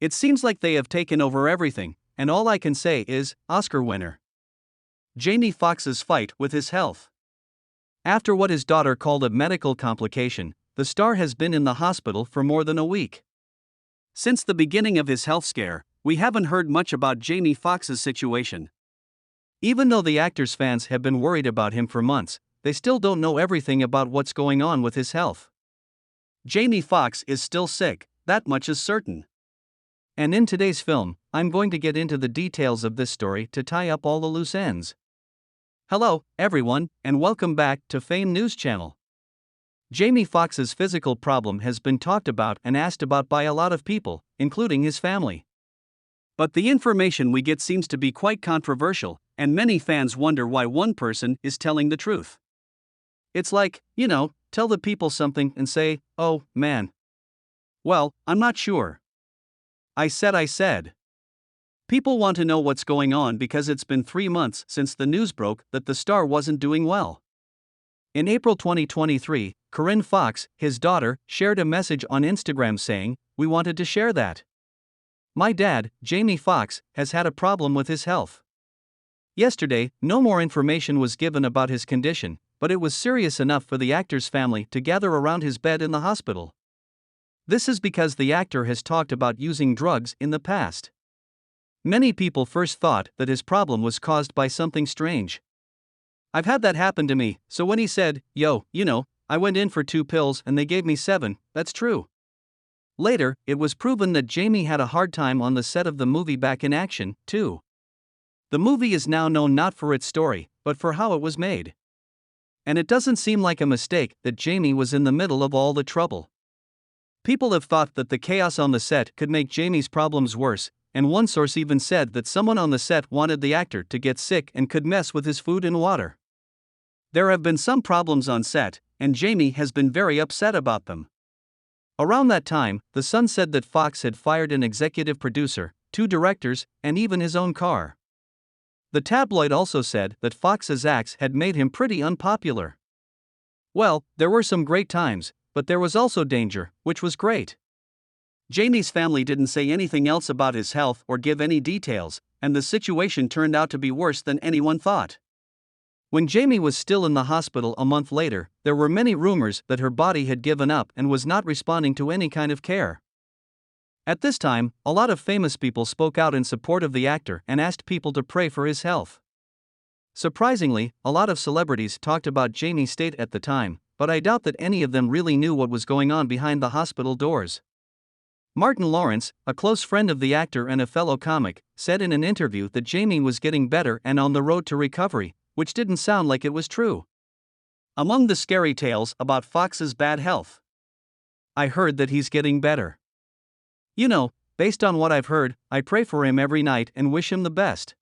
It seems like they have taken over everything, and all I can say is, Oscar winner. Jamie Foxx's fight with his health. After what his daughter called a medical complication, the star has been in the hospital for more than a week. Since the beginning of his health scare, we haven't heard much about Jamie Foxx's situation. Even though the actor's fans have been worried about him for months, they still don't know everything about what's going on with his health. Jamie Foxx is still sick, that much is certain. And in today's film, I'm going to get into the details of this story to tie up all the loose ends. Hello, everyone, and welcome back to Fame News Channel. Jamie Foxx's physical problem has been talked about and asked about by a lot of people, including his family. But the information we get seems to be quite controversial, and many fans wonder why one person is telling the truth. It's like, tell the people something and say, oh, man. Well, I'm not sure. I said. People want to know what's going on because it's been 3 months since the news broke that the star wasn't doing well. In April 2023, Corinne Foxx, his daughter, shared a message on Instagram saying, "We wanted to share that. My dad, Jamie Foxx, has had a problem with his health." Yesterday, no more information was given about his condition, but it was serious enough for the actor's family to gather around his bed in the hospital. This is because the actor has talked about using drugs in the past. Many people first thought that his problem was caused by something strange. I've had that happen to me, so when he said, I went in for 2 pills and they gave me 7, that's true. Later, it was proven that Jamie had a hard time on the set of the movie Back in Action, too. The movie is now known not for its story, but for how it was made. And it doesn't seem like a mistake that Jamie was in the middle of all the trouble. People have thought that the chaos on the set could make Jamie's problems worse, and one source even said that someone on the set wanted the actor to get sick and could mess with his food and water. There have been some problems on set, and Jamie has been very upset about them. Around that time, The Sun said that Fox had fired an executive producer, 2 directors, and even his own car. The tabloid also said that Fox's acts had made him pretty unpopular. Well, there were some great times, but there was also danger, which was great. Jamie's family didn't say anything else about his health or give any details, and the situation turned out to be worse than anyone thought. When Jamie was still in the hospital a month later, there were many rumors that her body had given up and was not responding to any kind of care. At this time, a lot of famous people spoke out in support of the actor and asked people to pray for his health. Surprisingly, a lot of celebrities talked about Jamie's state at the time, but I doubt that any of them really knew what was going on behind the hospital doors. Martin Lawrence, a close friend of the actor and a fellow comic, said in an interview that Jamie was getting better and on the road to recovery, which didn't sound like it was true. Among the scary tales about Fox's bad health, I heard that he's getting better. Based on what I've heard, I pray for him every night and wish him the best.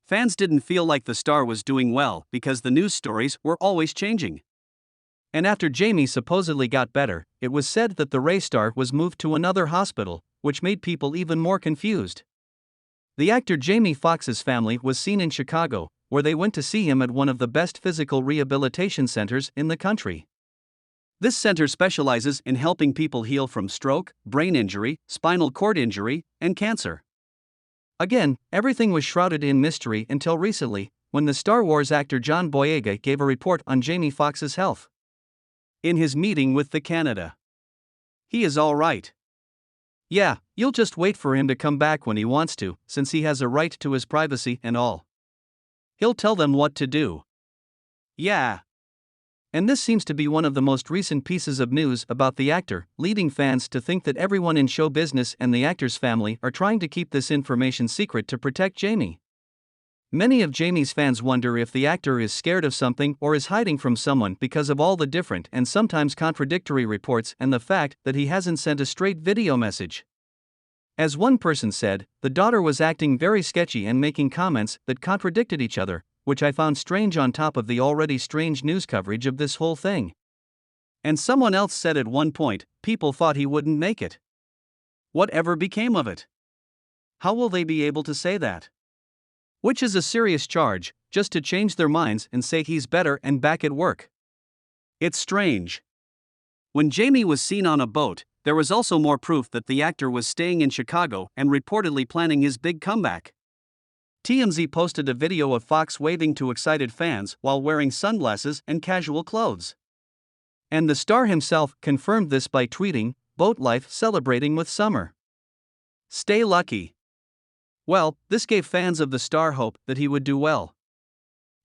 Fans didn't feel like the star was doing well because the news stories were always changing. And after Jamie supposedly got better, it was said that the Ray star was moved to another hospital, which made people even more confused. The actor Jamie Foxx's family was seen in Chicago, where they went to see him at one of the best physical rehabilitation centers in the country. This center specializes in helping people heal from stroke, brain injury, spinal cord injury, and cancer. Again, everything was shrouded in mystery until recently, when the Star Wars actor John Boyega gave a report on Jamie Foxx's health. In his meeting with the Canada, he is all right. Yeah, you'll just wait for him to come back when he wants to, since he has a right to his privacy and all. He'll tell them what to do. Yeah. And this seems to be one of the most recent pieces of news about the actor, leading fans to think that everyone in show business and the actor's family are trying to keep this information secret to protect Jamie. Many of Jamie's fans wonder if the actor is scared of something or is hiding from someone because of all the different and sometimes contradictory reports and the fact that he hasn't sent a straight video message. As one person said, the daughter was acting very sketchy and making comments that contradicted each other, which I found strange on top of the already strange news coverage of this whole thing. And someone else said at one point, people thought he wouldn't make it. Whatever became of it? How will they be able to say that? Which is a serious charge, just to change their minds and say he's better and back at work. It's strange. When Jamie was seen on a boat, there was also more proof that the actor was staying in Chicago and reportedly planning his big comeback. TMZ posted a video of Fox waving to excited fans while wearing sunglasses and casual clothes. And the star himself confirmed this by tweeting, "Boat life celebrating with summer. Stay lucky." Well, this gave fans of the star hope that he would do well.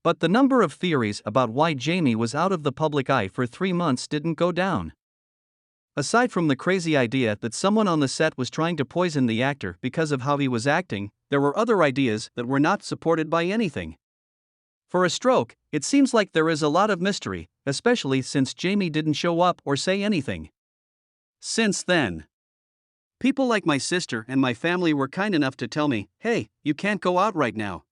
But the number of theories about why Jamie was out of the public eye for 3 months didn't go down. Aside from the crazy idea that someone on the set was trying to poison the actor because of how he was acting, there were other ideas that were not supported by anything. For a stroke, it seems like there is a lot of mystery, especially since Jamie didn't show up or say anything. Since then, people like my sister and my family were kind enough to tell me, "Hey, you can't go out right now."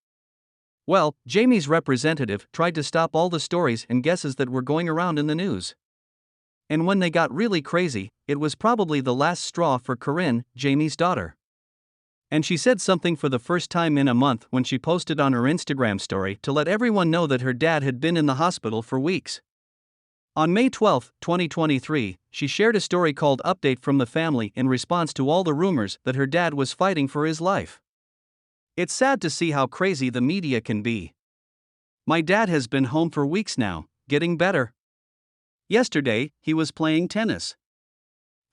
Well, Jamie's representative tried to stop all the stories and guesses that were going around in the news. And when they got really crazy, it was probably the last straw for Corinne, Jamie's daughter. And she said something for the first time in a month when she posted on her Instagram story to let everyone know that her dad had been in the hospital for weeks. On May 12, 2023, she shared a story called "Update from the Family" in response to all the rumors that her dad was fighting for his life. It's sad to see how crazy the media can be. "My dad has been home for weeks now, getting better. Yesterday, he was playing tennis.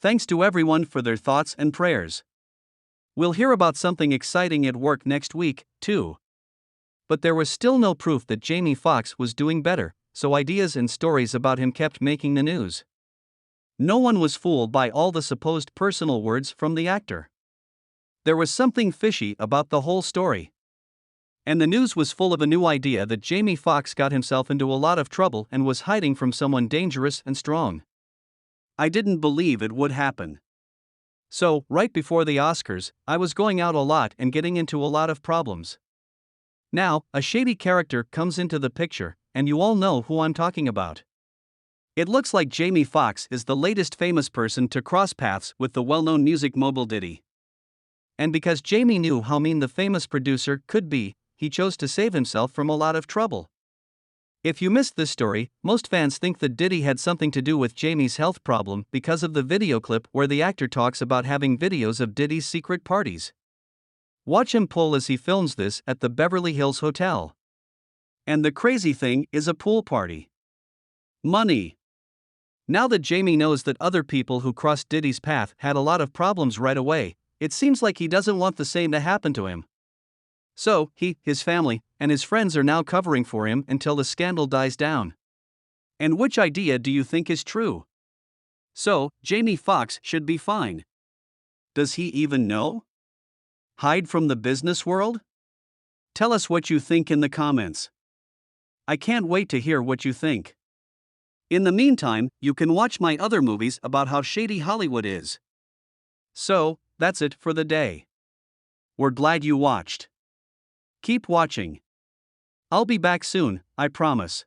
Thanks to everyone for their thoughts and prayers. We'll hear about something exciting at work next week, too." But there was still no proof that Jamie Foxx was doing better, so ideas and stories about him kept making the news. No one was fooled by all the supposed personal words from the actor. There was something fishy about the whole story. And the news was full of a new idea that Jamie Foxx got himself into a lot of trouble and was hiding from someone dangerous and strong. I didn't believe it would happen. So, right before the Oscars, I was going out a lot and getting into a lot of problems. Now, a shady character comes into the picture, and you all know who I'm talking about. It looks like Jamie Foxx is the latest famous person to cross paths with the well-known music mogul Diddy. And because Jamie knew how mean the famous producer could be, he chose to save himself from a lot of trouble. If you missed this story, most fans think that Diddy had something to do with Jamie's health problem because of the video clip where the actor talks about having videos of Diddy's secret parties. Watch him pull as he films this at the Beverly Hills Hotel. And the crazy thing is a pool party. Money. Now that Jamie knows that other people who crossed Diddy's path had a lot of problems right away, it seems like he doesn't want the same to happen to him. So, he, his family, and his friends are now covering for him until the scandal dies down. And which idea do you think is true? So, Jamie Foxx should be fine. Does he even know? Hide from the business world? Tell us what you think in the comments. I can't wait to hear what you think. In the meantime, you can watch my other movies about how shady Hollywood is. So, that's it for the day. We're glad you watched. Keep watching. I'll be back soon, I promise.